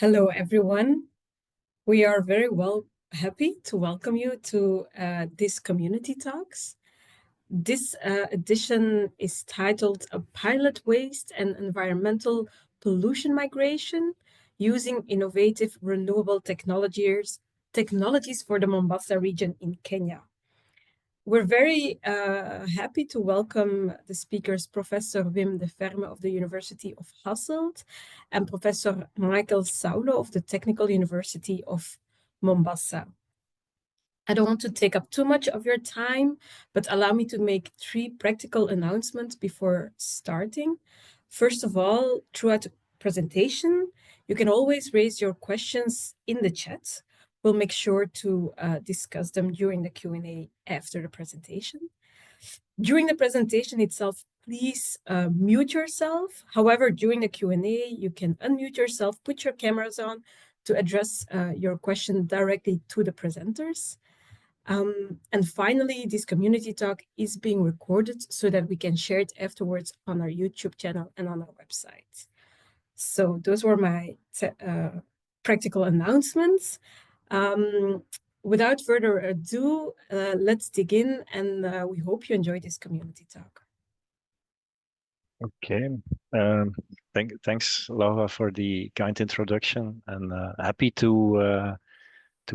Hello, everyone. We are very happy to welcome you to this community talks. This edition is titled "A Pilot Waste and Environmental Pollution Migration Using Innovative Renewable Technologies for the Mombasa region in Kenya." We're very happy to welcome the speakers, Professor Wim de Verme of the University of Hasselt and Professor Michael Saulo of the Technical University of Mombasa. I don't want to take up too much of your time, but allow me to make 3 practical announcements before starting. First of all, throughout the presentation, you can always raise your questions in the chat. We'll make sure to discuss them during the Q&A after the presentation. During the presentation itself, please mute yourself. However, during the Q&A, you can unmute yourself, put your cameras on to address your question directly to the presenters. And finally, this community talk is being recorded so that we can share it afterwards on our YouTube channel and on our website. So those were my practical announcements. Without further ado, let's dig in, and we hope you enjoy this community talk. Okay, thanks Laura for the kind introduction, and happy to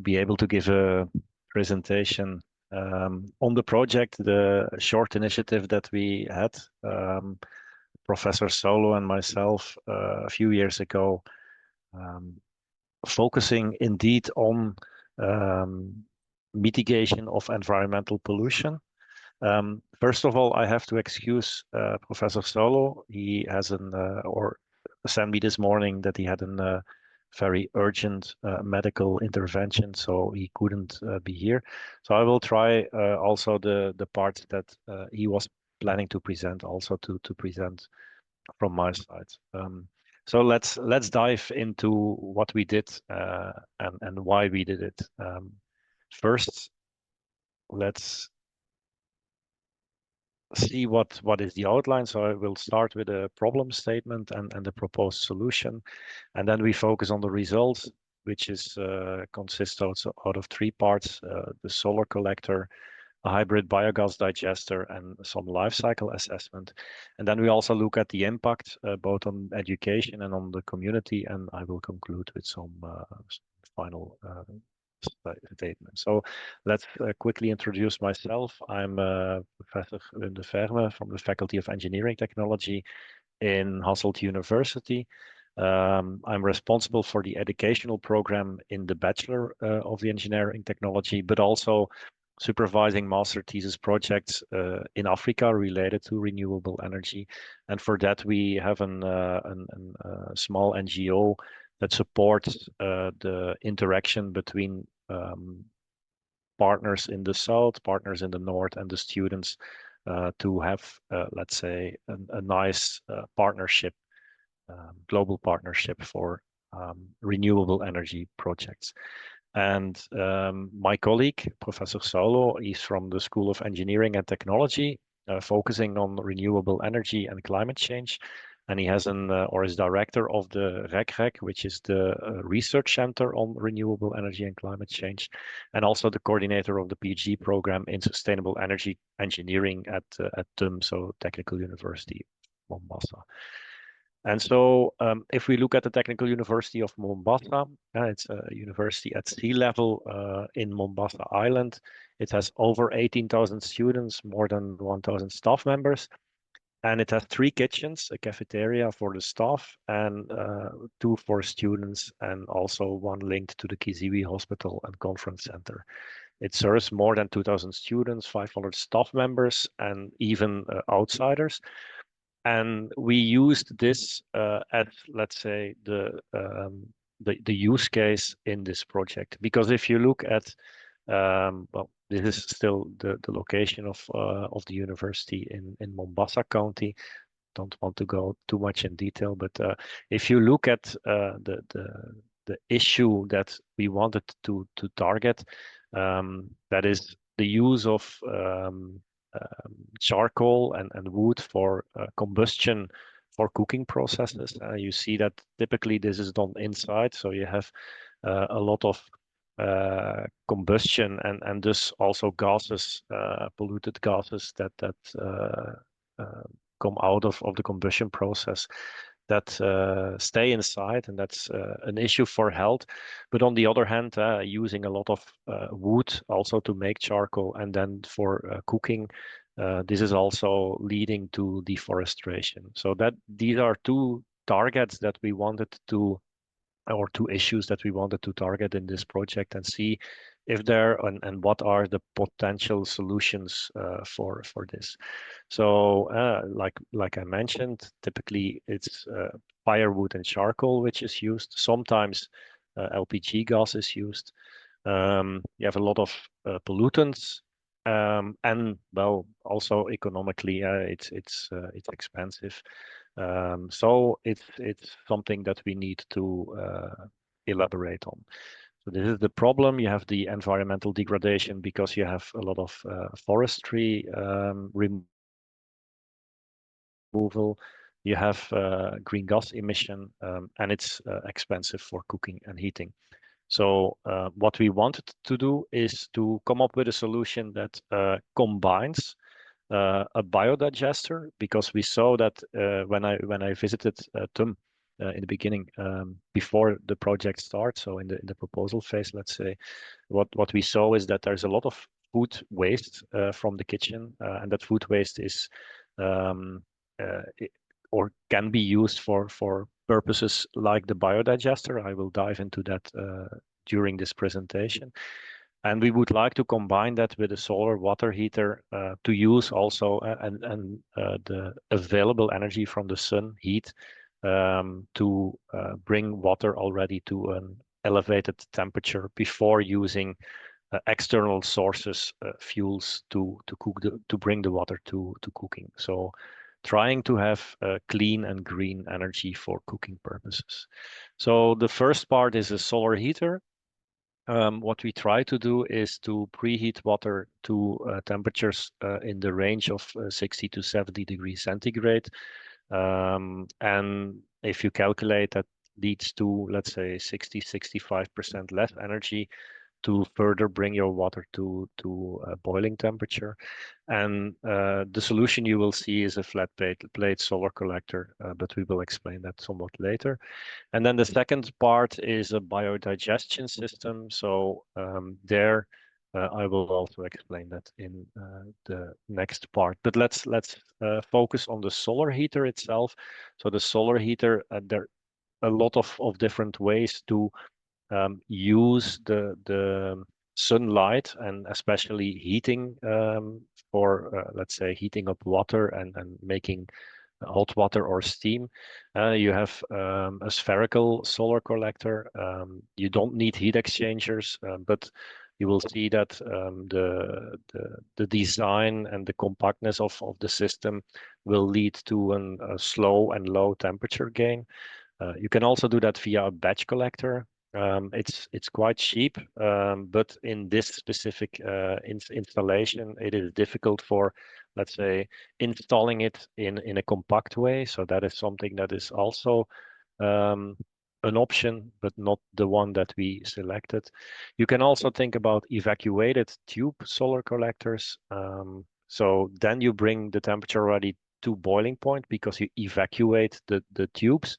be able to give a presentation on the project, the short initiative that we had, Professor Solo and myself a few years ago, focusing indeed on mitigation of environmental pollution. First of all, I have to excuse Professor Solo. He has or sent me this morning that he had a very urgent medical intervention, so he couldn't be here. So I will try also the part that he was planning to present, also to present from my side. So let's dive into what we did and why we did it. First, let's see what is the outline. So I will start with a problem statement and the proposed solution, and then we focus on the results, which is consists also out of 3 parts: the solar collector, a hybrid biogas digester, and some life cycle assessment. And then we also look at the impact both on education and on the community, and I will conclude with some final statement. So let's quickly introduce myself. I'm Professor Wim de Verme from the Faculty of Engineering Technology in Hasselt University. I'm responsible for the educational program in the Bachelor of the Engineering Technology, but also supervising master thesis projects in Africa related to renewable energy. And for that, we have a small NGO that supports the interaction between partners in the south, partners in the north, and the students to have, let's say, a nice partnership, global partnership for renewable energy projects. And my colleague, Professor Saulo, is from the School of Engineering and Technology, focusing on renewable energy and climate change. And he has or is director of the REC, which is the research center on renewable energy and climate change, and also the coordinator of the PhD program in sustainable energy engineering at TUM, so Technical University of Mombasa. And so if we look at the Technical University of Mombasa, it's a university at sea level in Mombasa Island. It has over 18,000 students, more than 1,000 staff members. And it has 3 kitchens, a cafeteria for the staff, and 2 for students, and also 1 linked to the Kiziwi Hospital and Conference Center. It serves more than 2,000 students, 500 staff members, and even outsiders. And we used this as, let's say, the use case in this project, because if you look at well, this is still the location of the university in Mombasa County. Don't want to go too much in detail, but if you look at the issue that we wanted to target, that is the use of charcoal and wood for combustion for cooking processes. You see that typically this is done inside, so you have a lot of combustion and thus also gases, polluted gases that come out of the combustion process that stay inside, and that's an issue for health. But on the other hand, using a lot of wood also to make charcoal and then for cooking, this is also leading to deforestation. So that these are two targets that we wanted to, or two issues that we wanted to target in this project and see if there and what are the potential solutions for this. So like I mentioned, typically it's firewood and charcoal which is used. Sometimes LPG gas is used. You have a lot of pollutants, and well, also economically, it's expensive. So it's something that we need to elaborate on. So this is the problem. You have the environmental degradation because you have a lot of forestry removal. You have green gas emission, and it's expensive for cooking and heating. So what we wanted to do is to come up with a solution that combines a biodigester, because we saw that when I visited TUM in the beginning, before the project starts, so in the proposal phase, let's say, what we saw is that there's a lot of food waste from the kitchen, and that food waste is um, or can be used for purposes like the biodigester. I will dive into that during this presentation. And we would like to combine that with a solar water heater to use also the available energy from the sun heat to bring water already to an elevated temperature before using external sources, fuels to bring the water to cooking. So trying to have clean and green energy for cooking purposes. So the first part is a solar heater. What we try to do is to preheat water to temperatures in the range of 60 to 70 degrees centigrade. And if you calculate that leads to, let's say, 65% less energy to further bring your water to boiling temperature. And the solution you will see is a flat plate solar collector, but we will explain that somewhat later. And then the second part is a biodigestion system. So there, I will also explain that in the next part. But let's focus on the solar heater itself. So the solar heater, there are a lot of different ways to use the sunlight, and especially heating for let's say heating up water and making hot water or steam. You have a spherical solar collector. You don't need heat exchangers, but you will see that the design and the compactness of the system will lead to a slow and low temperature gain. You can also do that via a batch collector. It's quite cheap, but in this specific installation, it is difficult for, let's say, installing it in a compact way. So that is something that is also um, an option, but not the one that we selected. You can also think about evacuated tube solar collectors. So then you bring the temperature already to boiling point because you evacuate the tubes.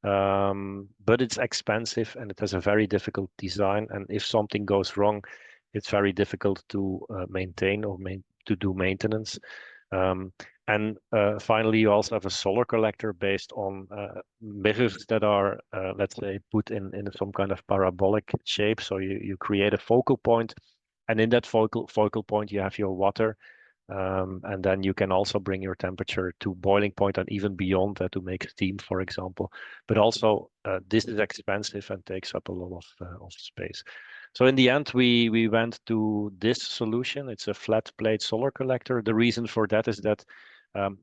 But it's expensive and it has a very difficult design. And if something goes wrong, it's very difficult to maintain or to do maintenance. And finally, you also have a solar collector based on mirrors that are, let's say, put in some kind of parabolic shape. So you create a focal point, and in that focal point, you have your water. And then you can also bring your temperature to boiling point and even beyond that to make steam, for example. But also, this is expensive and takes up a lot of space. So in the end, we went to this solution. It's a flat plate solar collector. The reason for that is that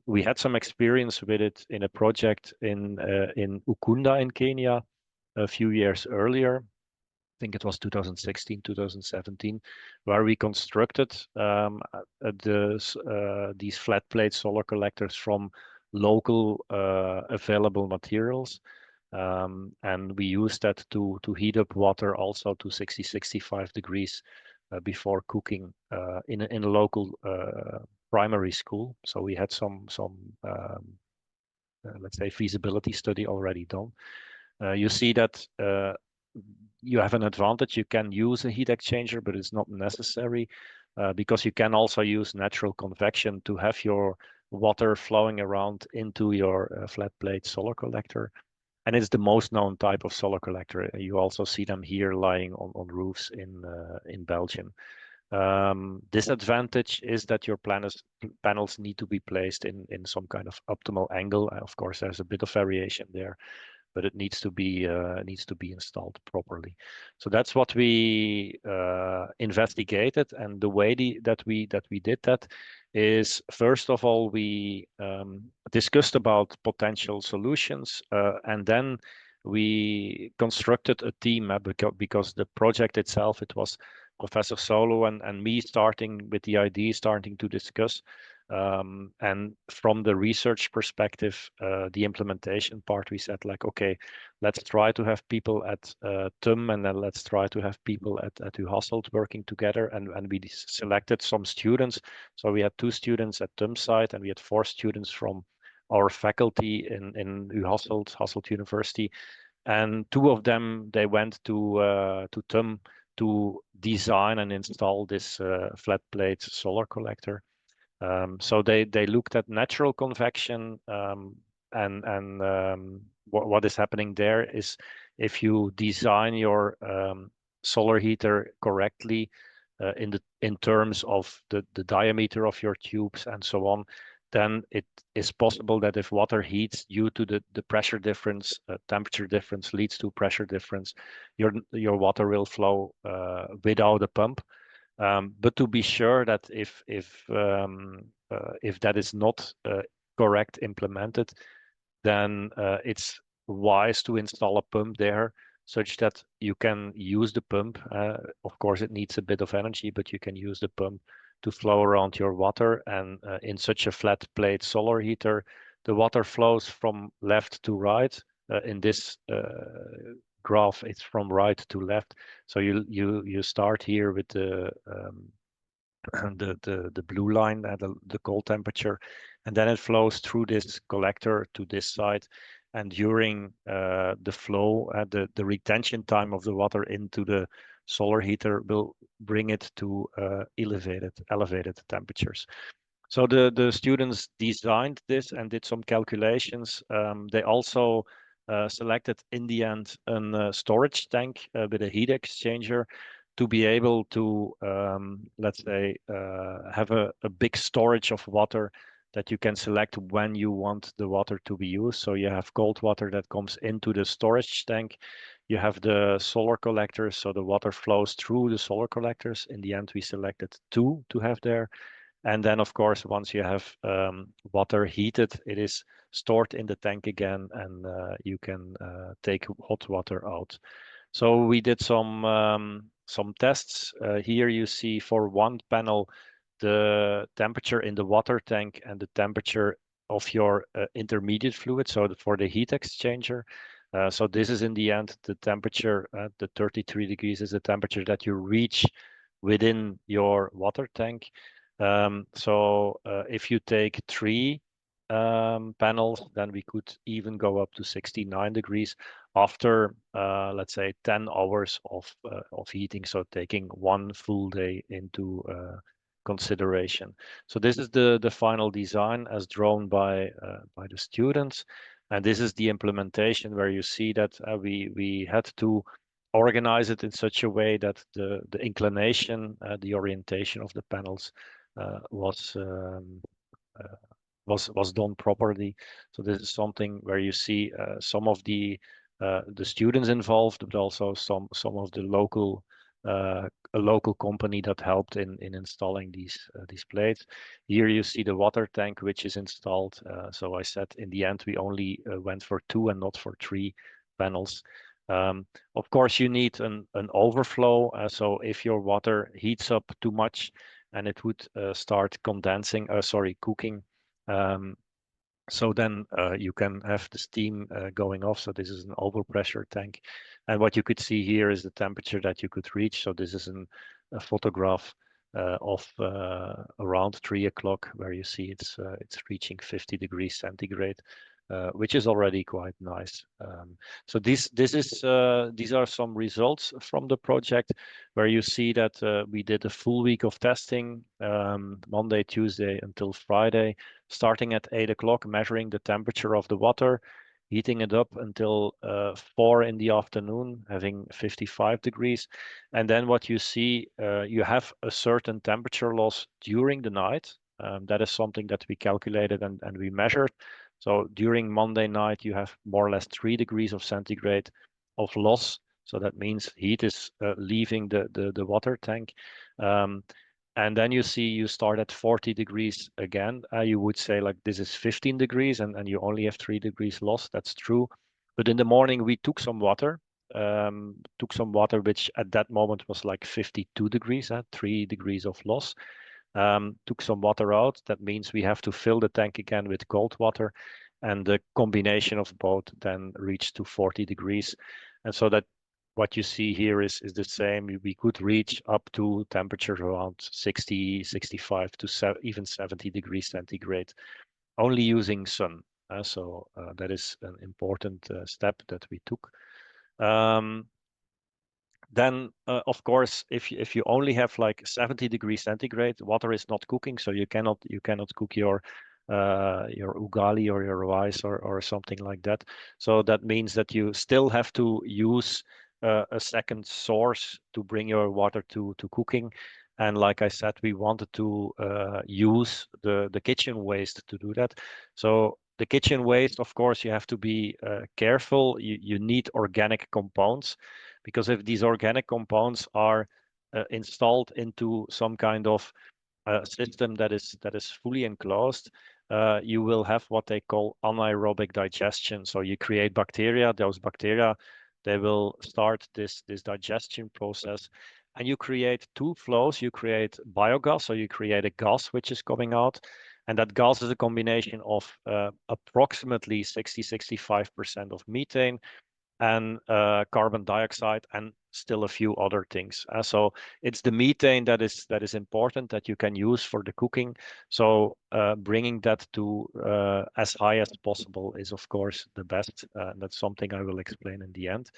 we had some experience with it in a project in Ukunda in Kenya a few years earlier. Think it was 2016, 2017, where we constructed these flat plate solar collectors from local available materials. And we use that to heat up water also to 60, 65 degrees before cooking in a local primary school. So we had some let's say feasibility study already done. You see that you have an advantage. You can use a heat exchanger, but it's not necessary because you can also use natural convection to have your water flowing around into your flat plate solar collector. And it's the most known type of solar collector. You also see them here lying on roofs in Belgium. Disadvantage is that your panels need to be placed in some kind of optimal angle. Of course, there's a bit of variation there, but it needs to be installed properly. So that's what we investigated, and the way that we did that is, first of all, we discussed about potential solutions, and then we constructed a team because the project itself, it was Professor Solo and me starting with the idea, starting to discuss. And from the research perspective, the implementation part, we said like, okay, let's try to have people at TUM, and then let's try to have people at U Hasselt working together. And we selected some students. So we had 2 students at TUM site, and we had 4 students from our faculty in U Hasselt University. And 2 of them, they went to TUM to design and install this flat plate solar collector. So they looked at natural convection, and what is happening there is, if you design your solar heater correctly in terms of the diameter of your tubes and so on, then it is possible that if water heats due to the pressure difference, temperature difference leads to pressure difference, your water will flow without a pump. But to be sure that if that is not correct implemented, then it's wise to install a pump there, such that you can use the pump. Of course, it needs a bit of energy, but you can use the pump to flow around your water. And in such a flat plate solar heater, the water flows from left to right. In this graph, it's from right to left. So you start here with the blue line, the cold temperature, and then it flows through this collector to this side. And during the flow, the retention time of the water into the solar heater will bring it to elevated temperatures. So the students designed this and did some calculations. They also selected in the end a storage tank with a heat exchanger to be able to, let's say, have a big storage of water that you can select when you want the water to be used. So you have cold water that comes into the storage tank. You have the solar collectors, so the water flows through the solar collectors. In the end, we selected 2 to have there. And then, of course, once you have water heated, it is stored in the tank again, and you can take hot water out. So we did some tests. Here you see for one panel the temperature in the water tank and the temperature of your intermediate fluid, so for the heat exchanger. So this is in the end the temperature, the 33 degrees is the temperature that you reach within your water tank. So if you take 3 panels, then we could even go up to 69 degrees after, let's say, 10 hours of heating. So taking one full day into consideration. So this is the final design as drawn by the students, and this is the implementation where you see that we had to organize it in such a way that the inclination, the orientation of the panels was was done properly. So this is something where you see some of the students involved, but also some of the local a local company that helped in installing these plates. Here you see the water tank which is installed. So I said in the end we only went for 2 and not for 3 panels. Of course, you need an overflow. So if your water heats up too much and it would start condensing, sorry, cooking, um, So then you can have the steam going off. So this is an overpressure tank. And what you could see here is the temperature that you could reach. So this is a photograph of around 3 o'clock, where you see it's reaching 50 degrees centigrade, which is already quite nice. So these are some results from the project, where you see that we did a full week of testing, Monday, Tuesday until Friday, starting at 8 o'clock, measuring the temperature of the water, heating it up until 4 in the afternoon, having 55 degrees. And then what you see, you have a certain temperature loss during the night. That is something that we calculated and we measured. So during Monday night, you have more or less 3 degrees of centigrade of loss. So that means heat is leaving the water tank. And then you see you start at 40 degrees again. You would say like this is 15 degrees and you only have 3 degrees loss. That's true. But in the morning we took some water, which at that moment was like 52 degrees, 3 degrees of loss. Took some water out. That means we have to fill the tank again with cold water. And the combination of both then reached to 40 degrees. And so that what you see here is the same. We could reach up to temperatures around 60, 65 to even 70 degrees centigrade, only using sun. So that is an important step that we took. Then, of course, if you only have like 70 degrees centigrade, water is not cooking, so you cannot cook your ugali or your rice or something like that. So that means that you still have to use a second source to bring your water to cooking. And like I said, we wanted to use the kitchen waste to do that. So the kitchen waste, of course, you have to be careful. You need organic compounds, because if these organic compounds are installed into some kind of system that is fully enclosed, you will have what they call anaerobic digestion. So you create bacteria. Those bacteria, they will start this digestion process, and you create two flows. You create biogas, so you create a gas which is coming out, and that gas is a combination of approximately 60-65% of methane and carbon dioxide and still a few other things. So it's the methane that is important, that you can use for the cooking. So bringing that to as high as possible is of course the best. That's something I will explain in the end.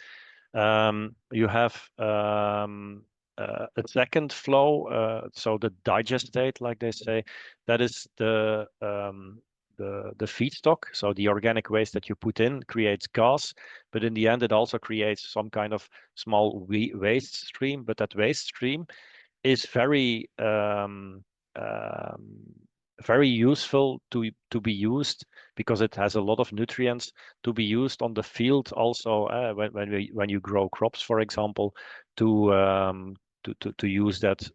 You have a second flow, so the digestate, like they say, that is the feedstock. So the organic waste that you put in creates gas, but in the end, it also creates some kind of small waste stream. But that waste stream is um, very useful to be used, because it has a lot of nutrients to be used on the field also, when you grow crops, for example, to to use that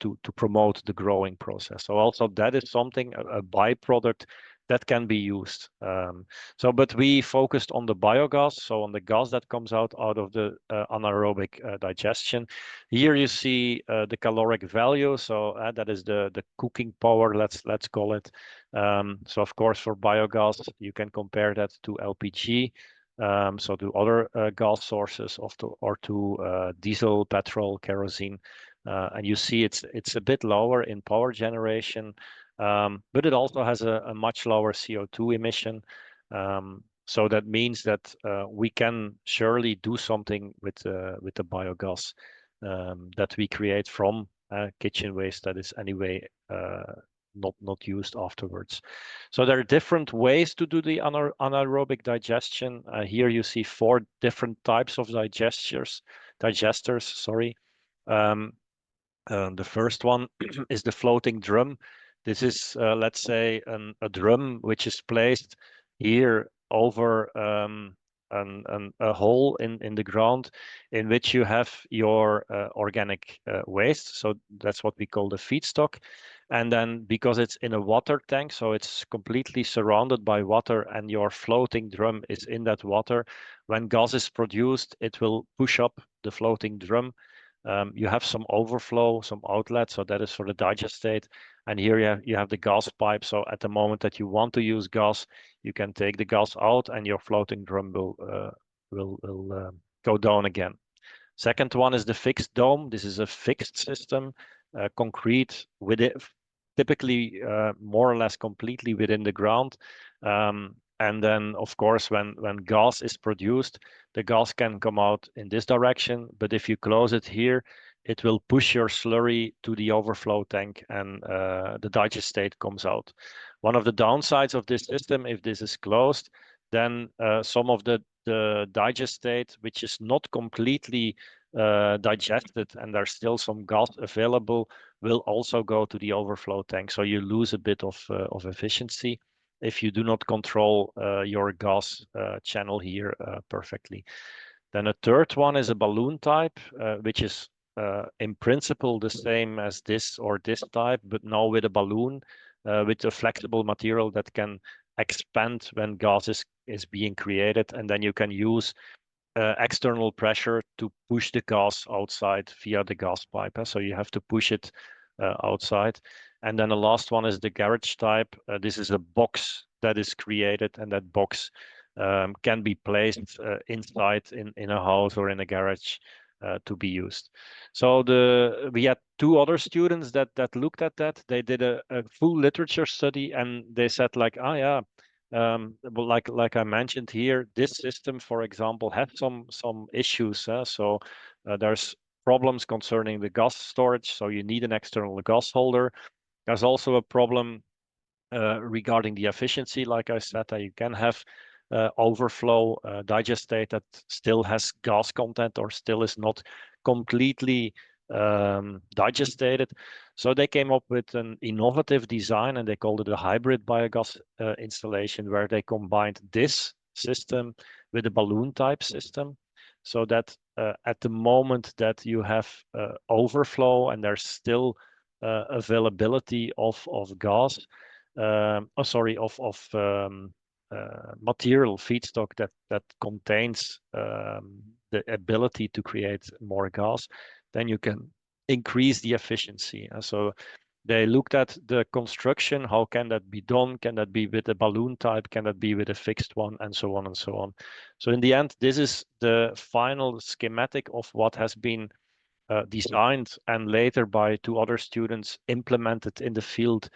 to promote the growing process. So also that is something, a byproduct that can be used. But we focused on the biogas, so on the gas that comes out of the anaerobic digestion. Here you see the caloric value, so that is the cooking power, let's call it. So of course, for biogas, you can compare that to LPG, so to other gas sources or to diesel, petrol, kerosene. And you see it's a bit lower in power generation, but it also has a much lower CO2 emission. So that means that we can surely do something with the biogas that we create from kitchen waste that is anyway not used afterwards. So there are different ways to do the anaerobic digestion. Here you see 4 different types of digesters, sorry. Um, the first one is the floating drum. This is, let's say, a drum which is placed here over a hole in the ground, in which you have your organic waste. So that's what we call the feedstock. And then because it's in a water tank, so it's completely surrounded by water, and your floating drum is in that water. When gas is produced, it will push up the floating drum. You have some overflow, some outlet, so that is for the digestate. And here you have the gas pipe. So at the moment that you want to use gas, you can take the gas out, and your floating drum will go down again. Second one is the fixed dome. This is a fixed system, concrete with it, typically more or less completely within the ground. And then, of course, when gas is produced, the gas can come out in this direction. But if you close it here, it will push your slurry to the overflow tank, and the digestate comes out. One of the downsides of this system, if this is closed, then some of the digestate, which is not completely digested and there's still some gas available, will also go to the overflow tank. So you lose a bit of efficiency if you do not control your gas channel here perfectly. Then a third one is a balloon type, which is in principle the same as this or this type, but now with a balloon, with a flexible material that can expand when gas is being created, and then you can use external pressure to push the gas outside via the gas pipe. So you have to push it outside. And then the last one is the garage type. This is a box that is created, and that box can be placed inside in a house or in a garage to be used. So we had two other students that looked at that. They did a full literature study, and they said like, ah, yeah, well, like I mentioned here, this system, for example, has some issues. So there's problems concerning the gas storage, so you need an external gas holder. There's also a problem regarding the efficiency. Like I said, that you can have overflow digestate that still has gas content or still is not completely digestated. So they came up with an innovative design, and they called it a hybrid biogas installation, where they combined this system with a balloon type system, so that at the moment that you have overflow and there's still availability of gas, material feedstock that contains the ability to create more gas, then you can increase the efficiency. And so they looked at the construction, how can that be done? Can that be with a balloon type? Can that be with a fixed one? And so on and so on. So in the end, this is the final schematic of what has been designed and later by two other students implemented in the field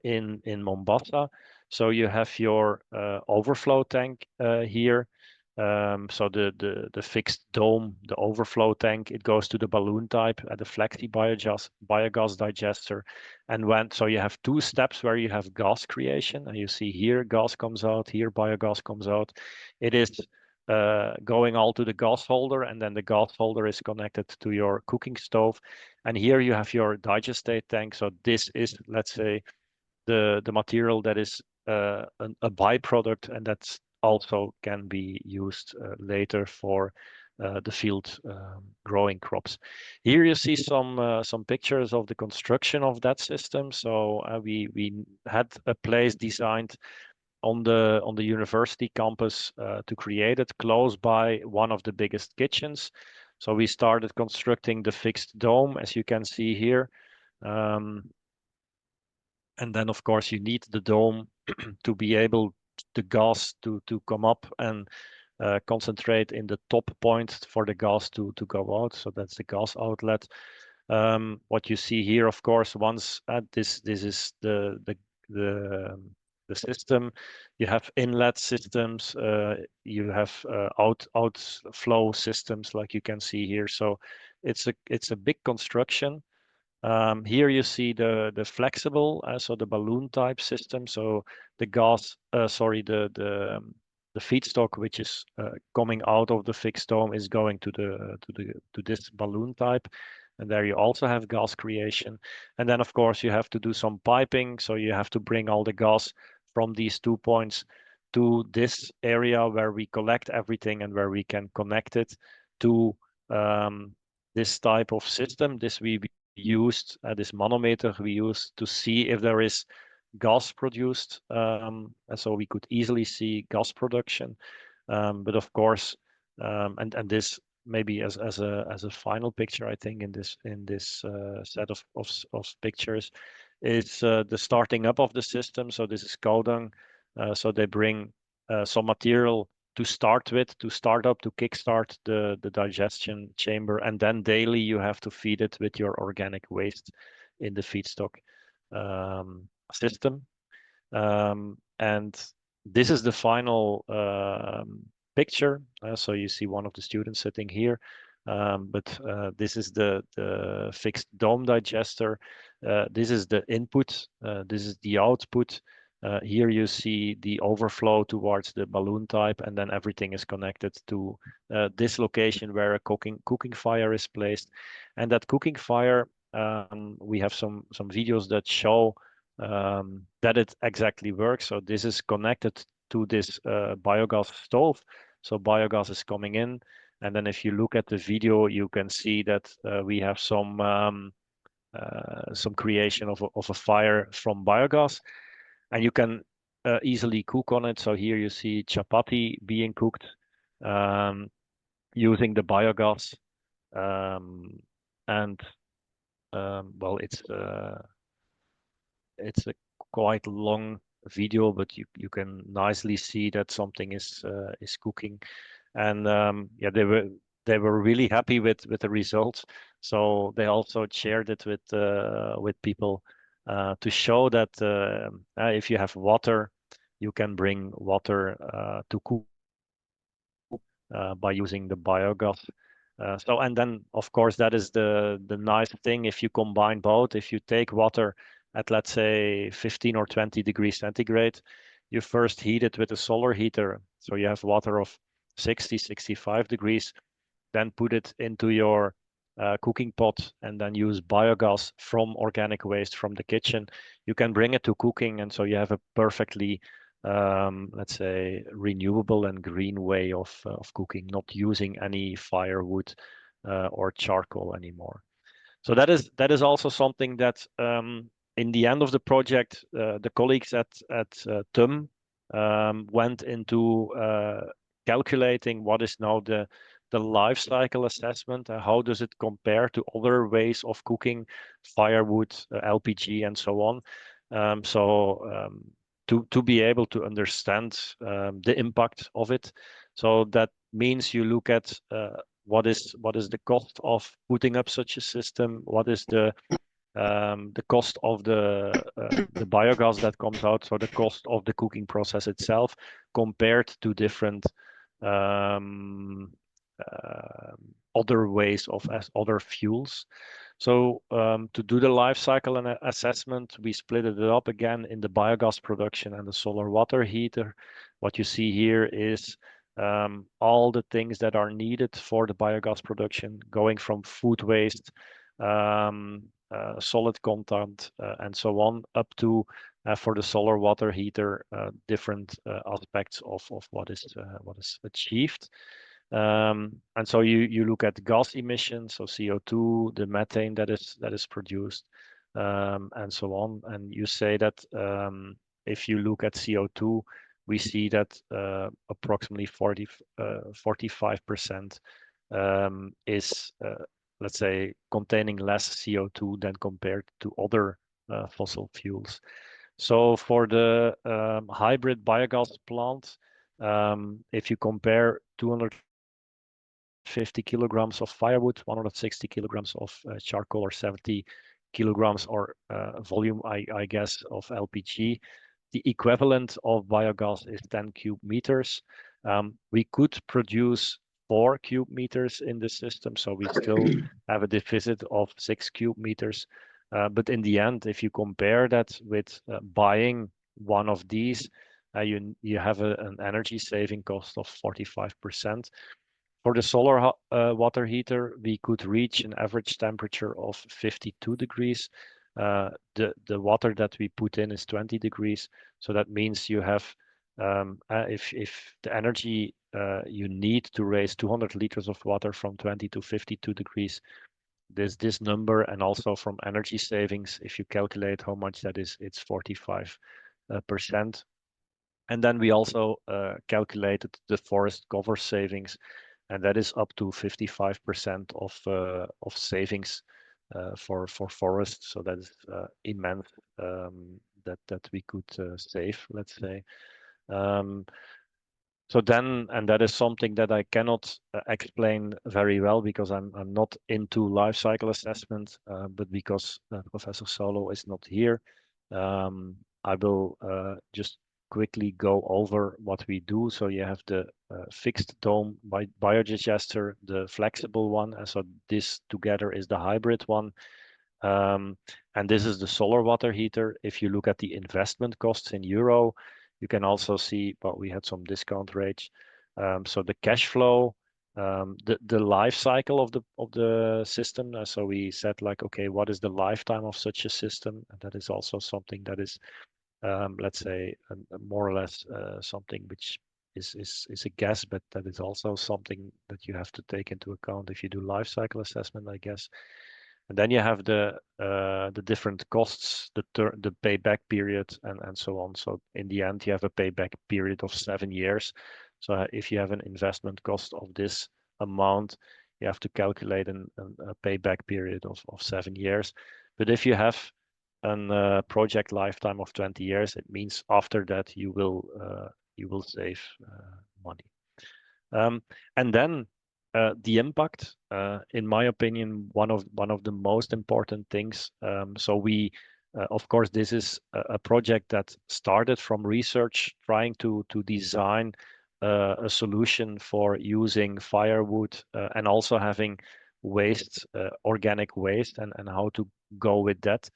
in Mombasa. So you have your overflow tank here. So the fixed dome, the overflow tank, it goes to the balloon type at the flexi biogas digester. And so you have two steps where you have gas creation, and you see here gas comes out, here biogas comes out. It is going all to the gas holder, and then the gas holder is connected to your cooking stove. And here you have your digestate tank. So this is, let's say, the material that is a byproduct, and that's also can be used later for the field growing crops. Here you see some pictures of the construction of that system. So we had a place designed on the university campus to create it close by one of the biggest kitchens. So we started constructing the fixed dome, as you can see here. And then, of course, you need the dome to be able the gas to come up and concentrate in the top point for the gas to go out. So that's the gas outlet. What you see here, of course, once this is the system. You have inlet systems. You have outflow systems, like you can see here. So it's a big construction. Here you see the flexible, so the balloon type system. So the gas, sorry, the feedstock which is coming out of the fixed dome is going to this balloon type, and there you also have gas creation. And then of course you have to do some piping, so you have to bring all the gas from these 2 points to this area where we collect everything and where we can connect it to this type of system. This we used this manometer we used to see if there is gas produced, and so we could easily see gas production. But of course, and this maybe as a final picture, I think in this set of pictures, is the starting up of the system. So this is cow dung. So they bring some material to start with, to start up, to kickstart the digestion chamber. And then daily you have to feed it with your organic waste in the feedstock system. And this is the final picture. So you see one of the students sitting here. But this is the fixed dome digester. This is the input. This is the output. Here you see the overflow towards the balloon type, and then everything is connected to this location where a cooking fire is placed. And that cooking fire, we have some videos that show that it exactly works. So this is connected to this biogas stove. So biogas is coming in. And then if you look at the video, you can see that we have some creation of a fire from biogas. And you can easily cook on it. So here you see chapati being cooked using the biogas. And well, it's a quite long video, but you can nicely see that something is cooking. And yeah, they were really happy with the results. So they also shared it with people to show that if you have water, you can bring water to cook by using the biogas. So and then of course that is the nice thing if you combine both. If you take water at, let's say, 15 or 20 degrees centigrade, you first heat it with a solar heater. So you have water of 60, 65 degrees, then put it into your cooking pot and then use biogas from organic waste from the kitchen. You can bring it to cooking, and so you have a perfectly let's say renewable and green way of cooking, not using any firewood or charcoal anymore. So that is also something that in the end of the project, the colleagues at TUM went into calculating what is now the life cycle assessment. How does it compare to other ways of cooking, firewood, LPG, and so on. To be able to understand the impact of it. So that means you look at what is the cost of putting up such a system? What is the cost of the biogas that comes out? So the cost of the cooking process itself compared to different um, other ways of other fuels. So to do the life cycle and assessment, we split it up again in the biogas production and the solar water heater. What you see here is all the things that are needed for the biogas production, going from food waste, solid content, and so on, up to for the solar water heater, different aspects of what is achieved. And so you look at gas emissions, so CO2, the methane that is produced, and so on. And you say that if you look at CO2, we see that approximately 45% is, let's say, containing less CO2 than compared to other fossil fuels. So for the hybrid biogas plant, if you compare 250 kilograms of firewood, 160 kilograms of charcoal, or 70 kilograms or volume, I guess, of LPG, the equivalent of biogas is 10 cube meters. We could produce 4 cube meters in the system, so we still have a deficit of 6 cube meters. But in the end, if you compare that with buying one of these, you have an energy saving cost of 45%. For the solar water heater, we could reach an average temperature of 52 degrees. The water that we put in is 20 degrees. So that means you have, if the energy you need to raise 200 liters of water from 20 to 52 degrees, this number, and also from energy savings, if you calculate how much that is, it's 45%. And then we also calculated the forest cover savings, and that is up to 55% of savings for forests. So that is immense, that we could save, let's say. Um, so then, and that is something that I cannot explain very well because I'm not into life cycle assessment, but because Professor Solo is not here, I will just quickly go over what we do. So you have the fixed dome biodigester, the flexible one, and so this together is the hybrid one. Um, and this is the solar water heater. If you look at the investment costs in euro, you can also see, but we had some discount rates. So the cash flow, the life cycle of the system. So we said like, okay, what is the lifetime of such a system? And that is also something that is, let's say, more or less something which is a guess, but that is also something that you have to take into account if you do life cycle assessment, I guess. And then you have the different costs, the payback period, and so on. So in the end, you have a payback period of 7 years. So if you have an investment cost of this amount, you have to calculate a payback period of 7 years. But if you have a project lifetime of 20 years, it means after that you will save money. And then the impact, in my opinion, one of the most important things. So we, of course, this is a project that started from research, trying to design a solution for using firewood and also having waste, organic waste, and how to go with that.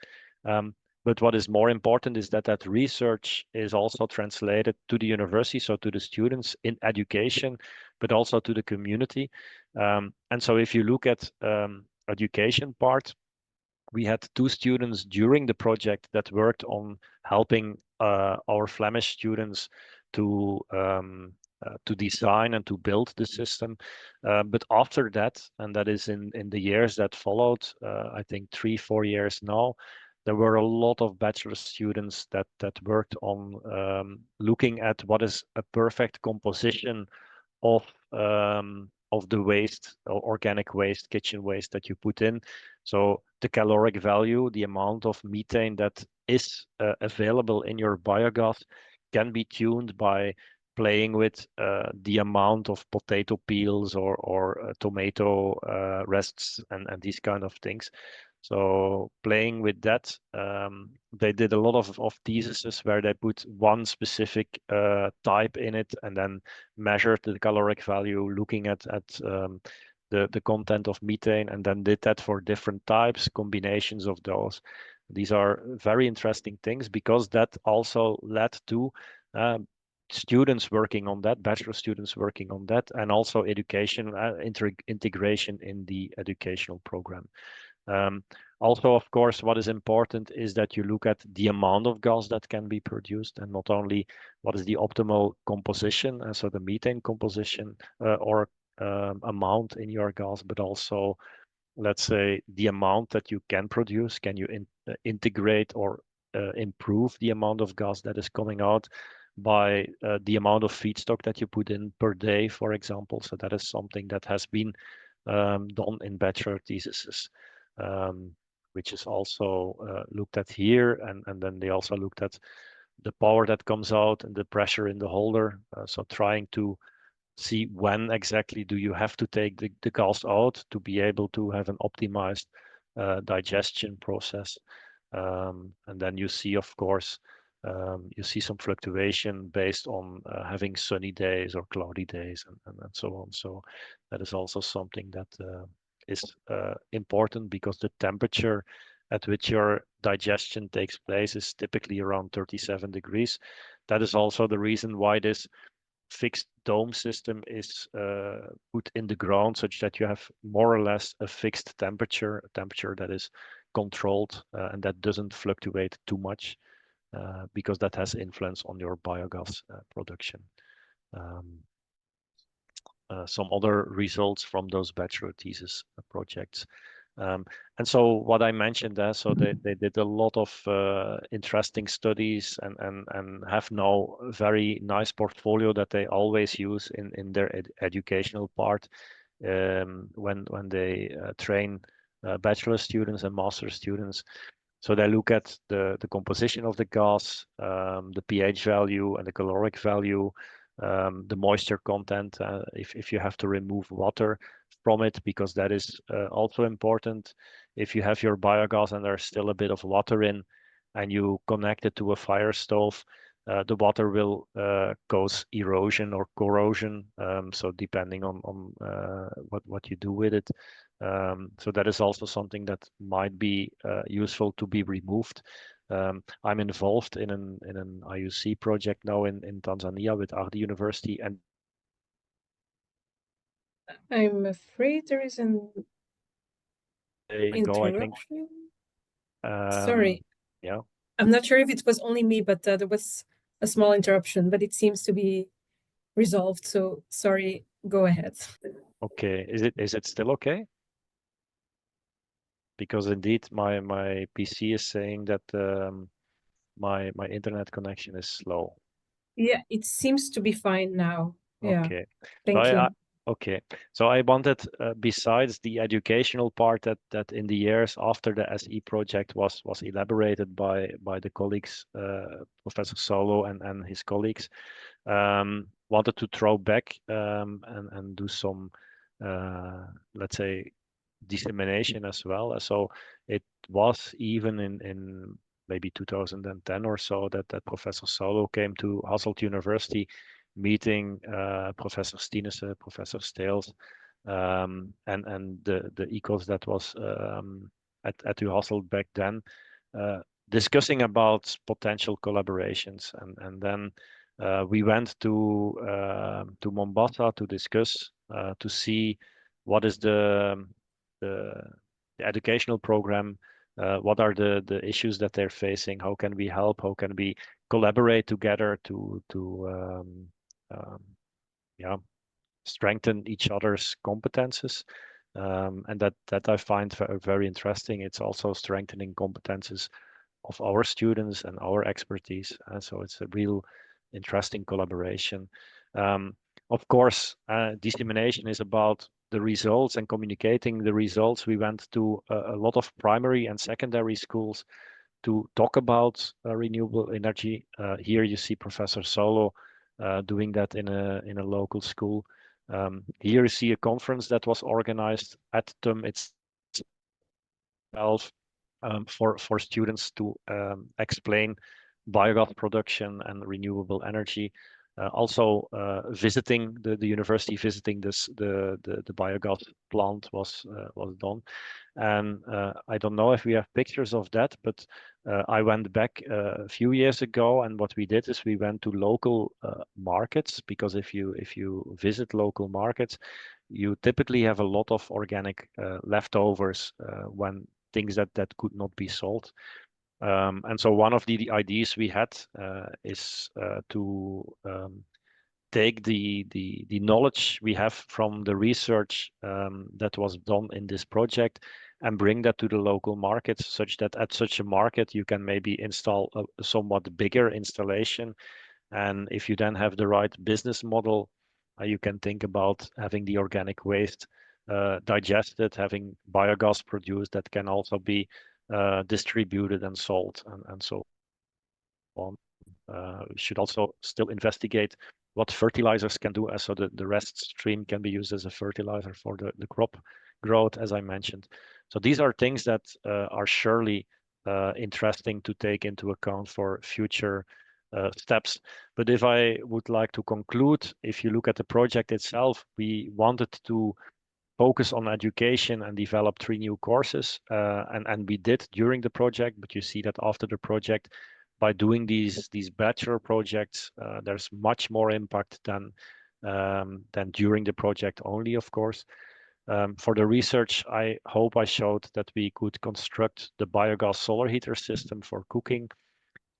Um, but what is more important is that research is also translated to the university, so to the students in education, but also to the community. And so if you look at education part, we had two students during the project that worked on helping our Flemish students to design and to build the system. But after that, and that is in the years that followed, I think 3-4 years now, there were a lot of bachelor students that worked on looking at what is a perfect composition of the waste, or organic waste, kitchen waste that you put in. So the caloric value, the amount of methane that is available in your biogas, can be tuned by playing with the amount of potato peels or tomato rests and these kind of things. So playing with that, they did a lot of theses where they put one specific type in it and then measured the caloric value, looking at the content of methane, and then did that for different types, combinations of those. These are very interesting things because that also led to students working on that, bachelor students working on that, and also education integration in the educational program. Um, Also, of course, what is important is that you look at the amount of gas that can be produced, and not only what is the optimal composition, so the methane composition or amount in your gas, but also, let's say, the amount that you can produce. Can you integrate or improve the amount of gas that is coming out by the amount of feedstock that you put in per day, for example? So that is something that has been done in bachelor theses, um, which is also looked at here. And then they also looked at the power that comes out and the pressure in the holder. So trying to see when exactly do you have to take the gas out to be able to have an optimized digestion process. And then you see, of course, you see some fluctuation based on having sunny days or cloudy days and so on. So that is also something that is important because the temperature at which your digestion takes place is typically around 37 degrees. That is also the reason why this fixed dome system is put in the ground such that you have more or less a fixed temperature, a temperature that is controlled and that doesn't fluctuate too much because that has influence on your biogas production. Um, some other results from those bachelor thesis projects. And so what I mentioned there, so they did a lot of interesting studies and have now a very nice portfolio that they always use in their educational part when they train bachelor students and master students. So they look at the composition of the gas, the pH value and the caloric value, the moisture content, if you have to remove water from it, because that is also important. If you have your biogas and there's still a bit of water in and you connect it to a fire stove, the water will cause erosion or corrosion. So depending on what you do with it. So that is also something that might be useful to be removed. I'm involved in an IUC project now in Tanzania with Ardi University, and I'm afraid there is an ago, I think. interruption. Um, Sorry, yeah. I'm not sure if it was only me, but there was a small interruption, but it seems to be resolved. So sorry, go ahead. Okay. Is it still okay? Because indeed my PC is saying that my internet connection is slow. Yeah, it seems to be fine now. Yeah, Okay. So thank you. okay. So I wanted, besides the educational part that in the years after the SE project was elaborated by the colleagues, Professor Solo and his colleagues, wanted to throw back and do some, let's say, dissemination as well. So it was even in maybe 2010 or so that Professor Solo came to Hasselt University, meeting Professor Stienese, Professor Stales, and the ecos that was at U Hasselt back then, uh, discussing about potential collaborations, and then we went to Mombasa to discuss, to see what is the, the educational program, what are the issues that they're facing, how can we help, how can we collaborate together to um, yeah, strengthen each other's competences. And that I find very interesting. It's also strengthening competences of our students and our expertise. So it's a real interesting collaboration. Um, of course, dissemination is about the results and communicating the results. We went to a lot of primary and secondary schools to talk about renewable energy. Here you see Professor Solo doing that in a local school. Here you see a conference that was organized at TUM itself, for students to explain biogas production and renewable energy. Also, visiting the university, visiting the biogas plant was done. And I don't know if we have pictures of that, but I went back a few years ago, and what we did is we went to local markets, because if you visit local markets, you typically have a lot of organic leftovers when things that could not be sold. And so one of the ideas we had is to take the knowledge we have from the research that was done in this project and bring that to the local markets, such that at such a market you can maybe install a somewhat bigger installation. And if you then have the right business model, you can think about having the organic waste digested, having biogas produced that can also be distributed and sold, and so on. We should also still investigate what fertilizers can do, so the rest stream can be used as a fertilizer for the crop growth, as I mentioned. So these are things that are surely interesting to take into account for future steps. But if I would like to conclude, if you look at the project itself, we wanted to focus on education and develop 3 new courses. And we did during the project, but you see that after the project, by doing these bachelor projects, there's much more impact than during the project only, of course. For the research, I hope I showed that we could construct the biogas solar heater system for cooking.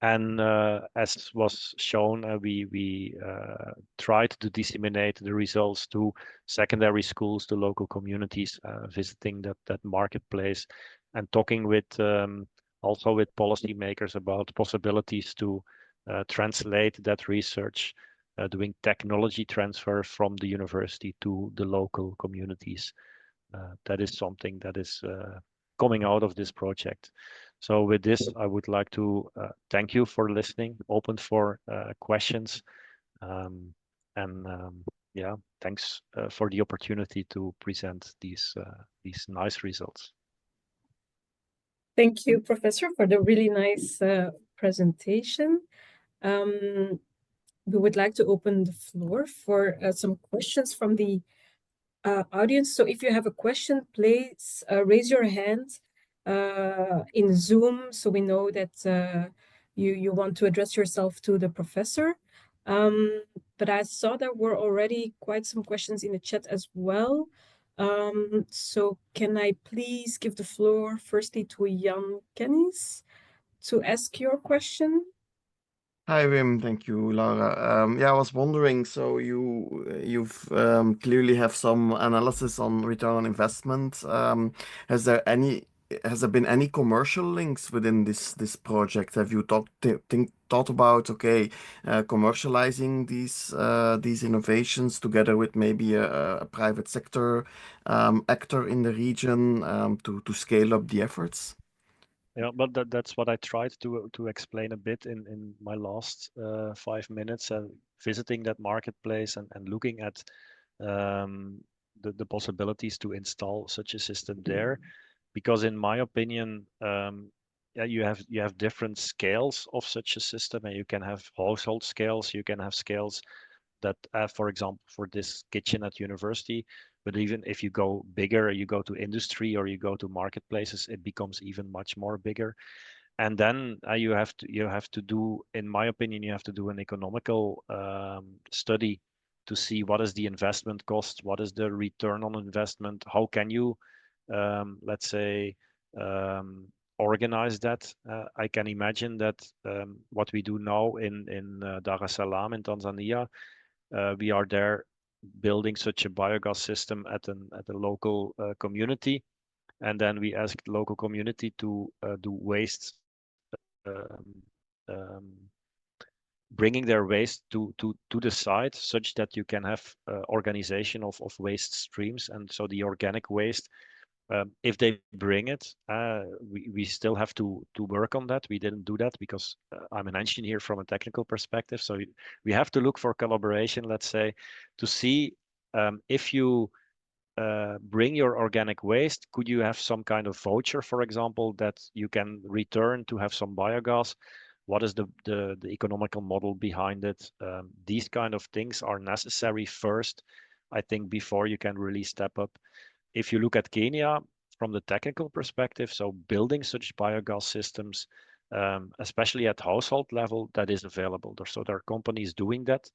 And as was shown, we tried to disseminate the results to secondary schools, to local communities, visiting that marketplace, and talking with also with policymakers about possibilities to translate that research, doing technology transfer from the university to the local communities. That is something that is coming out of this project. So with this, I would like to thank you for listening, open for questions, um, and yeah, thanks for the opportunity to present these nice results. Thank you, Professor, for the really nice presentation. Um, we would like to open the floor for some questions from the audience. So if you have a question, please raise your hand in Zoom so we know that you want to address yourself to the professor. But I saw there were already quite some questions in the chat as well. So can I please give the floor firstly to Jan Kennis to ask your question? Hi, Wim. Thank you, Laura. Yeah, I was wondering, so you've clearly have some analysis on return on investment. Has there any has there been any commercial links within this project? Have you thought about commercializing these innovations together with maybe a private sector actor in the region to scale up the efforts? Yeah, but that's what I tried to explain a bit in my last 5 minutes, visiting that marketplace and looking at the possibilities to install such a system there. Because in my opinion, yeah, you have different scales of such a system, and you can have household scales, you can have scales that, for example, for this kitchen at university. But even if you go bigger, you go to industry or you go to marketplaces, it becomes even much more bigger. And then you have to do, in my opinion, you have to do an economical study to see what is the investment cost, what is the return on investment, how can you, let's say, um, organize that. I can imagine that what we do now in Dar es Salaam in Tanzania, we are there building such a biogas system at a local community, and then we ask the local community to do waste, um, bringing their waste to the site, such that you can have organization of waste streams. And so the organic waste, if they bring it, we still have to work on that. We didn't do that because I'm an engineer from a technical perspective. So we have to look for collaboration, let's say, to see if you bring your organic waste, could you have some kind of voucher, for example, that you can return to have some biogas? What is the economical model behind it? These kind of things are necessary first, I think, before you can really step up. If you look at Kenya from the technical perspective, so building such biogas systems, especially at household level, that is available. So there are companies doing that.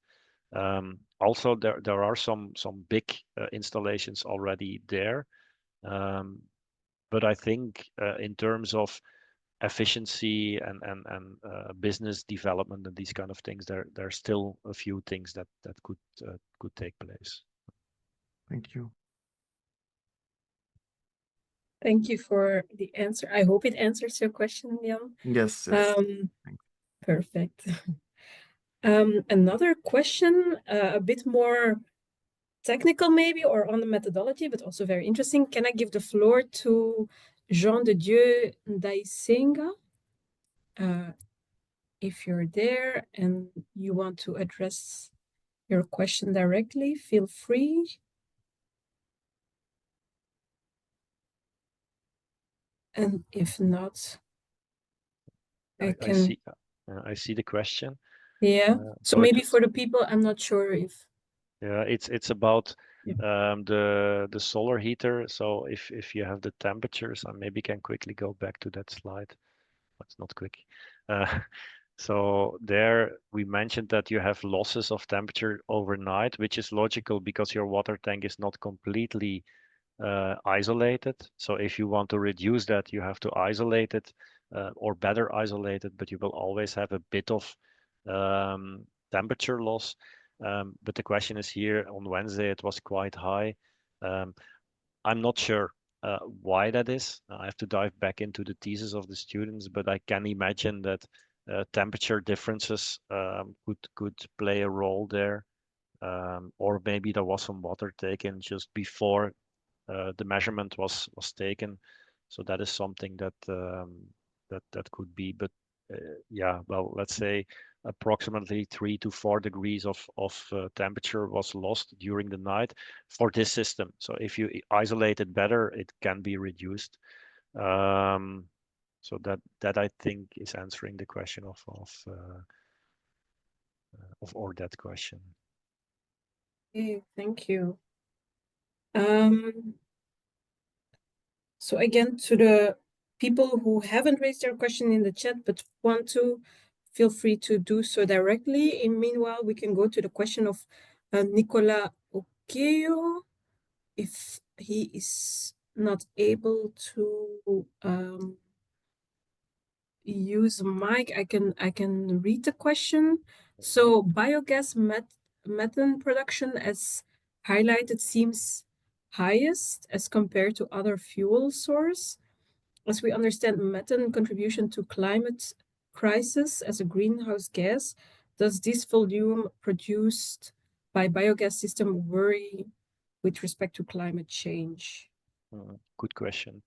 Also, there are some big installations already there. Um, but I think in terms of efficiency and business development and these kind of things, there are still a few things that could take place. Thank you. Thank you for the answer. I hope it answers your question, Jan. Yes, Thanks. Perfect. Another question, a bit more technical maybe, or on the methodology, but also very interesting. Can I give the floor to Jean de Dieu Ndaisenga? If you're there and you want to address your question directly, feel free. And if not, I I can. I see the question. Yeah. So So maybe for the people, I'm not sure if. yeah, it's about Yeah. the solar heater. So if you have the temperatures, I maybe can quickly go back to that slide. That's not quick. Uh, so there we mentioned that you have losses of temperature overnight, which is logical because your water tank is not completely isolated. So if you want to reduce that, you have to isolate it or better isolate it, but you will always have a bit of temperature loss. But the question is here on Wednesday, it was quite high. Um, I'm not sure why that is. I have to dive back into the thesis of the students, but I can imagine that temperature differences could play a role there. Or maybe there was some water taken just before the measurement was taken. So that is something that that could be. But yeah, well, let's say approximately 3 to 4 degrees of temperature was lost during the night for this system. So if you isolate it better, it can be reduced. So that I think is answering the question of or that question. Okay, thank you. Um, so again, to the people who haven't raised their question in the chat but want to, feel free to do so directly. And meanwhile, we can go to the question of Nicola Okeyo. If he is not able to use mic, I can read the question. So biogas methane production, as highlighted, seems highest as compared to other fuel source. As we understand methane contribution to climate crisis as a greenhouse gas, does this volume produced by biogas system worry with respect to climate change? Good question.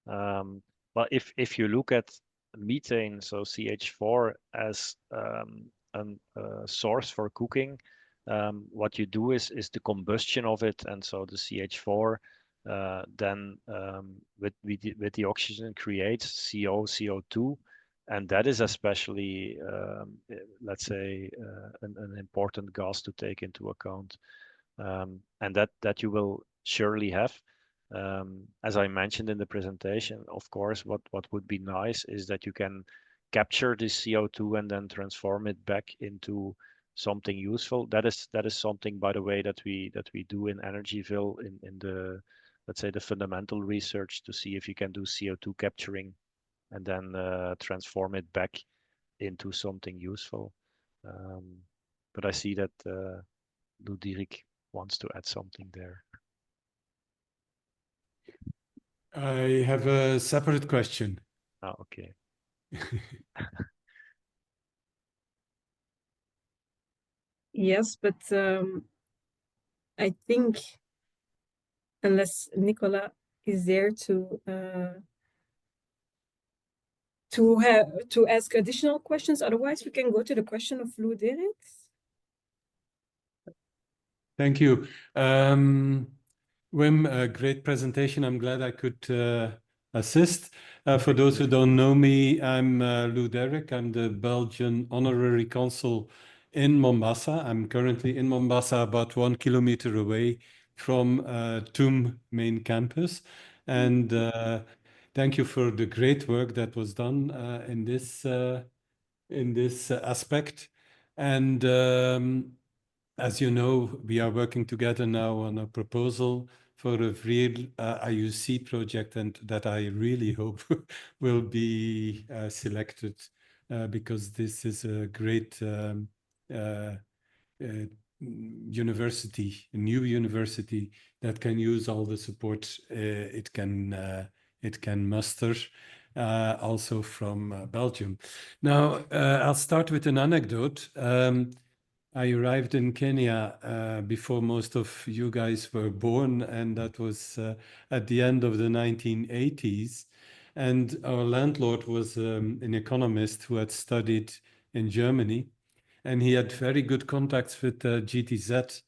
Well, if you look at methane, so CH4 as a source for cooking, what you do is the combustion of it, and so the CH4 then with the oxygen creates CO2, and that is especially let's say an important gas to take into account, and that you will surely have. As I mentioned in the presentation, of course, what would be nice is that you can capture this CO2 and then transform it back into something useful. That is something, by the way, that we do in Energyville in the, let's say, the fundamental research to see if you can do CO2 capturing and then transform it back into something useful. But I see that Ludirik wants to add something there. I have a separate question. Ah, okay. Yes, but I think unless Nicola is there to ask additional questions, otherwise we can go to the question of Lou Dirk. Thank you. Wim, a great presentation. I'm glad I could assist. For those who don't know me, I'm Lou Derrick. I'm the Belgian honorary consul in Mombasa. I'm currently in Mombasa, about 1 kilometer away from TUM main campus. And thank you for the great work that was done in this aspect. And as you know, we are working together now on a proposal for a real IUC project, and that I really hope will be selected because this is a great university, a new university that can use all the support it can muster, also from Belgium. Now, I'll start with an anecdote. I arrived in Kenya before most of you guys were born, and that was at the end of the 1980s. And our landlord was an economist who had studied in Germany, and he had very good contacts with GTZ,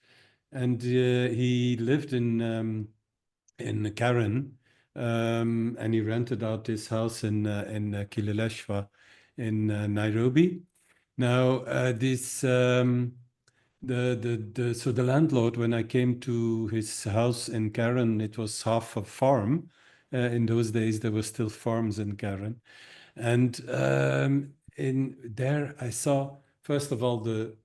and he lived in Karen, and he rented out his house in Kileleshwa in Nairobi. Now, so the landlord, when I came to his house in Karen, it was half a farm. In those days, there were still farms in Karen, and in there I saw first of all the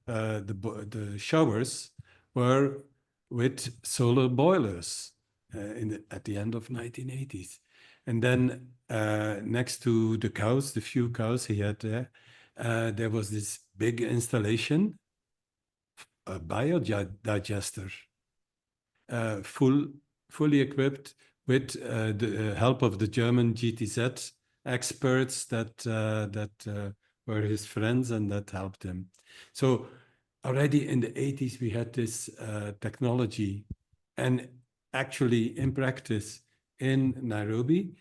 showers were with solar boilers at the end of 1980s, and then next to the cows, the few cows he had there was this big installation, a biodigester, fully equipped with the help of the German GTZ experts that were his friends and that helped him. So already in the 80s, we had this technology, and actually in practice in Nairobi,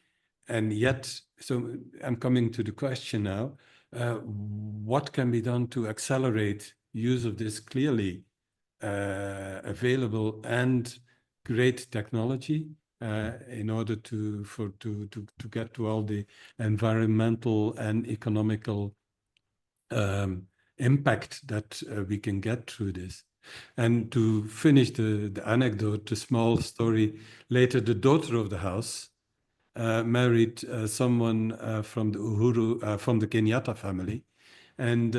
And yet, so I'm coming to the question now, what can be done to accelerate use of this clearly available and great technology in order to get to all the environmental and economical impact that we can get through this. And to finish the anecdote, the small story, later the daughter of the house married someone from the Uhuru, from the Kenyatta family. And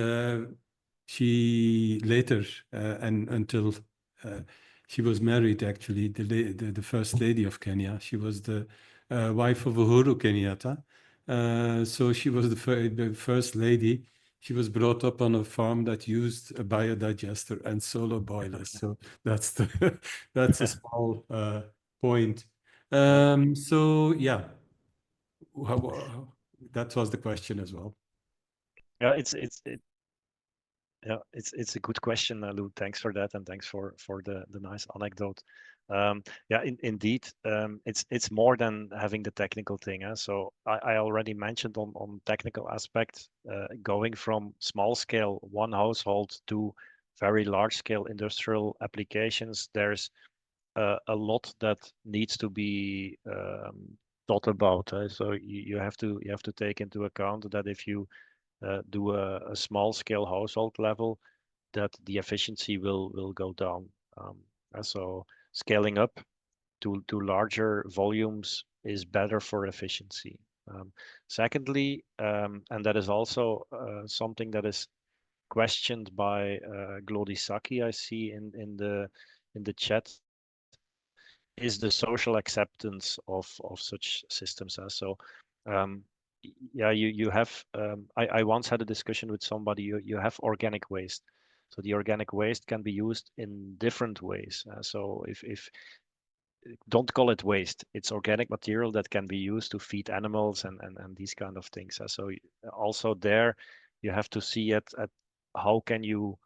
she later, and until she was married, actually, the first lady of Kenya, she was the wife of Uhuru Kenyatta. So she was the first lady. She was brought up on a farm that used a biodigester and solar boilers. So that's the that's a small point. So yeah, that was the question as well. Yeah, it's a good question, Lou. Thanks for that, and thanks for the nice anecdote. Yeah, indeed, it's more than having the technical thing. So I already mentioned on technical aspect, going from small scale one household to very large scale industrial applications. There's a lot that needs to be thought about. So you have to take into account that if you do a small scale household level, that the efficiency will go down. So scaling up to larger volumes is better for efficiency. Secondly, and that is also something that is questioned by Glodisaki, I see in the chat, is the social acceptance of such systems. So um, yeah, you have I once had a discussion with somebody. You have organic waste, so the organic waste can be used in different ways. So if don't call it waste, it's organic material that can be used to feed animals and these kind of things. So also there you have to see at how can you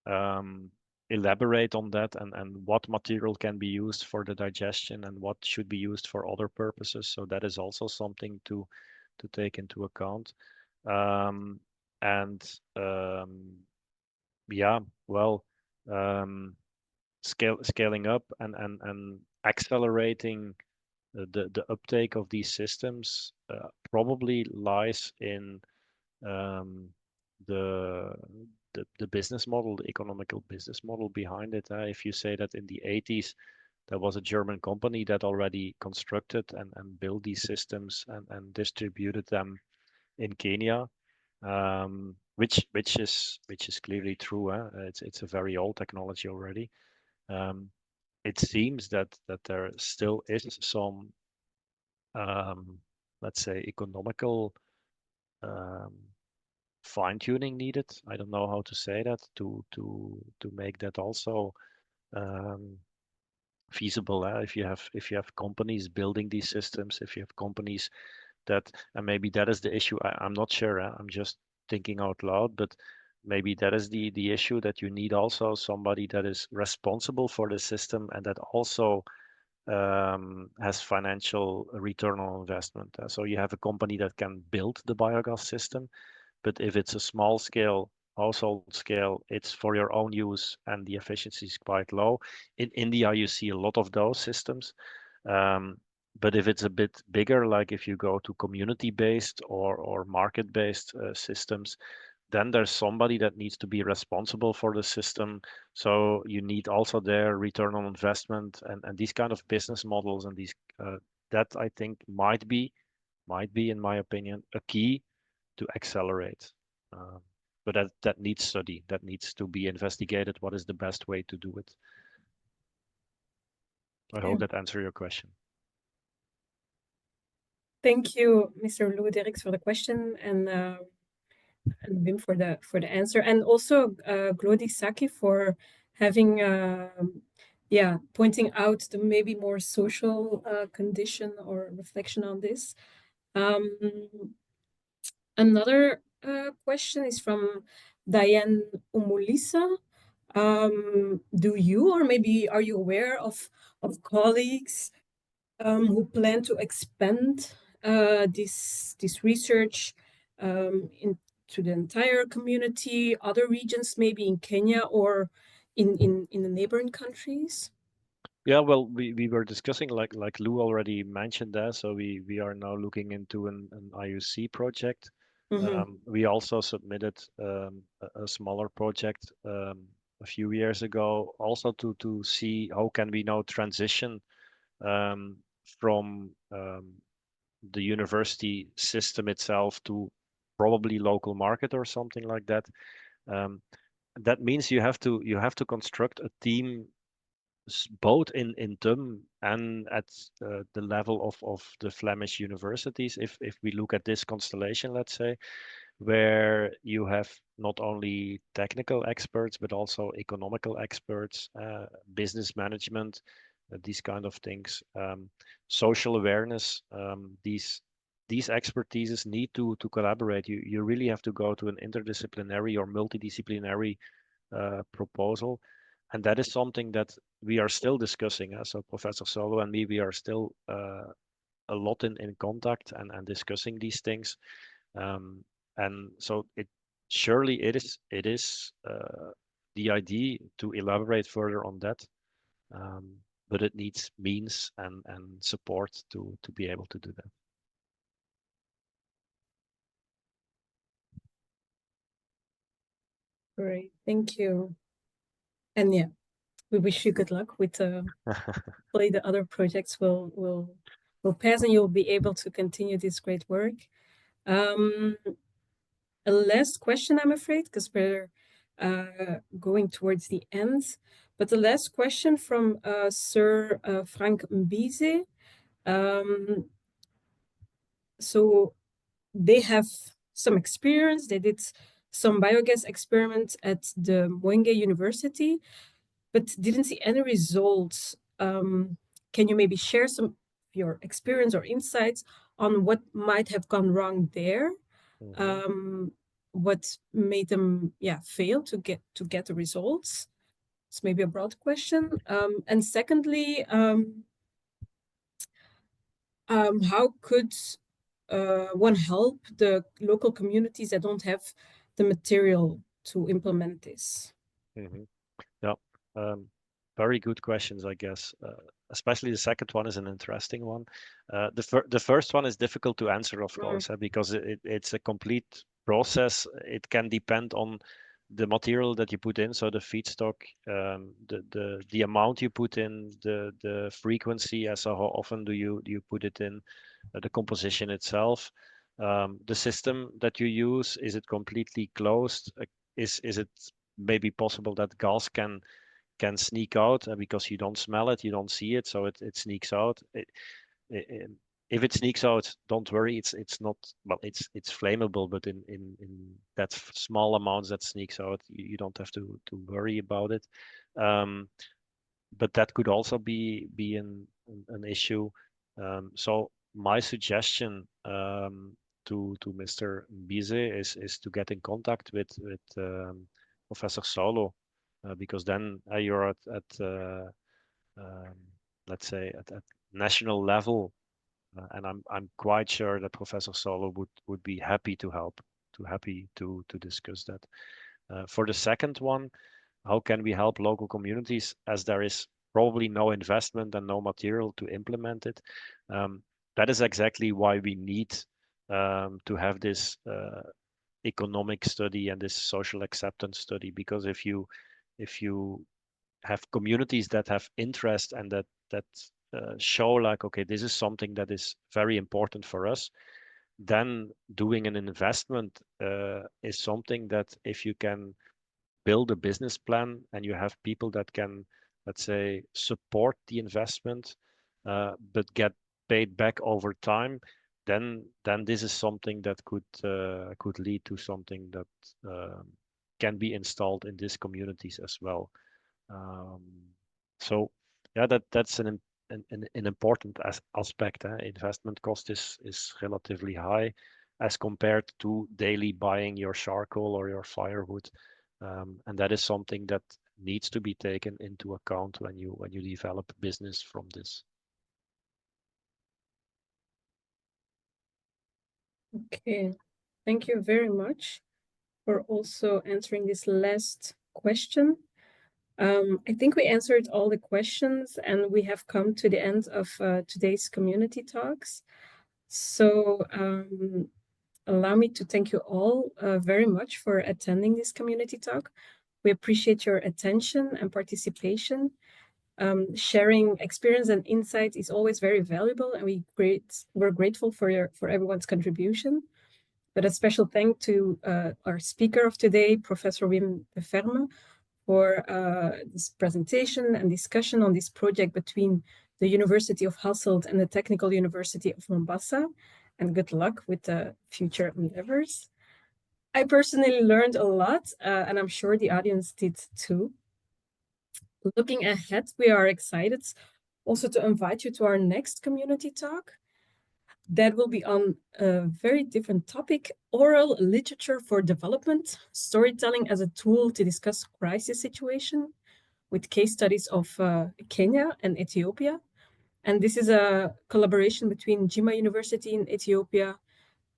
um, elaborate on that, and what material can be used for the digestion and what should be used for other purposes. So that is also something to take into account. Um, and yeah, well, um, scaling up and accelerating the uptake of these systems probably lies in um, the, the business model, the economical business model behind it. If you say that in the 80s there was a German company that already constructed and built these systems and distributed them in Kenya, which is clearly true. It's a very old technology already. Um, it seems that there still is some, let's say, economical um, fine tuning needed. I don't know how to say that to make that also um, feasible. If you have companies building these systems, if you have companies that, and maybe that is the issue. I'm not sure. I'm just thinking out loud, but maybe that is the issue, that you need also somebody that is responsible for the system and that also has financial return on investment. So you have a company that can build the biogas system, but if it's a small scale, household scale, it's for your own use and the efficiency is quite low. In India, you see a lot of those systems. Um, but if it's a bit bigger, like if you go to community-based or market-based systems, then there's somebody that needs to be responsible for the system. So you need also their return on investment and these kind of business models, and these that I think might be, in my opinion, a key to accelerate. Um, but that needs study. That needs to be investigated. What is the best way to do it? I hope that answers your question. Thank you, Mr. Lou Dirks, for the question, and Wim for the answer, and also Glody Saki for having pointing out the maybe more social condition or reflection on this. Another question is from Diane Umulisa. Do you, or maybe are you aware of colleagues who plan to expand this research into the entire community, other regions, maybe in Kenya or in the neighboring countries? Yeah, well, we were discussing like Lou already mentioned that. So we are now looking into an IUC project. We also submitted a smaller project a few years ago, also to see how can we now transition from the university system itself to probably local market or something like that. Um, that means you have to construct a team both in TUM and at the level of the Flemish universities. If we look at this constellation, let's say, where you have not only technical experts but also economical experts, business management, these kind of things, social awareness. These expertises need to collaborate. You really have to go to an interdisciplinary or multidisciplinary proposal, and that is something that we are still discussing. So Professor Solo and me, we are still a lot in contact and discussing these things. And so it is the idea to elaborate further on that, um, but it needs means and support to be able to do that. Great, thank you. And yeah, we wish you good luck with hopefully the other projects will pass and you'll be able to continue this great work. A last question, I'm afraid, because we're going towards the end. But the last question from Sir Frank Mbize. So they have some experience. They did some biogas experiments at the Mwenge University, but didn't see any results. Can you maybe share some of your experience or insights on what might have gone wrong there? What made them fail to get the results? It's maybe a broad question. And secondly, how could one help the local communities that don't have the material to implement this? Yeah, very good questions, I guess. Especially the second one is an interesting one. The first one is difficult to answer, of course, because it's a complete process. It can depend on the material that you put in, so the feedstock, the amount you put in, the frequency, so how often do you put it in, the composition itself, the system that you use. Is it completely closed? Is it maybe possible that gas can sneak out because you don't smell it, you don't see it, so it sneaks out. If it sneaks out, don't worry. It's not, well, it's flammable, but in that small amounts that sneaks out, you don't have to worry about it. But that could also be an issue. So my suggestion to Mr. Bize is to get in contact with Professor Solo, because then you're at let's say at national level, and I'm quite sure that Professor Solo would be happy to help, happy to discuss that. For the second one, how can we help local communities, as there is probably no investment and no material to implement it? That is exactly why we need to have this economic study and this social acceptance study, because if you have communities that have interest and that show like, okay, this is something that is very important for us, then doing an investment is something that, if you can build a business plan and you have people that can, let's say, support the investment, but get paid back over time, then this is something that could lead to something that can be installed in these communities as well. So yeah, that's an important aspect. Investment cost is relatively high as compared to daily buying your charcoal or your firewood, and that is something that needs to be taken into account when you develop business from this. Okay, thank you very much for also answering this last question. I think we answered all the questions and we have come to the end of today's community talks. So allow me to thank you all very much for attending this community talk. We appreciate your attention and participation. Sharing experience and insight is always very valuable, and we're grateful for everyone's contribution. But a special thank to our speaker of today, Professor Wim de Verme, for this presentation and discussion on this project between the University of Hasselt and the Technical University of Mombasa. And good luck with the future endeavors. I personally learned a lot, and I'm sure the audience did too. Looking ahead, we are excited also to invite you to our next community talk. That will be on a very different topic: oral literature for development, storytelling as a tool to discuss crisis situation, with case studies of Kenya and Ethiopia. And this is a collaboration between Jimma University in Ethiopia,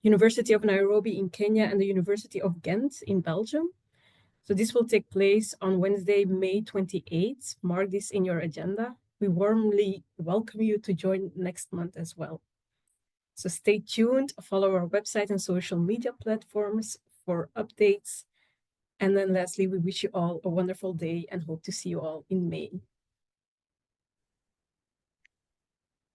University of Nairobi in Kenya, and the University of Ghent in Belgium. So this will take place on Wednesday, May 28th. Mark this in your agenda. We warmly welcome you to join next month as well. So stay tuned, follow our website and social media platforms for updates. And then lastly, we wish you all a wonderful day and hope to see you all in May.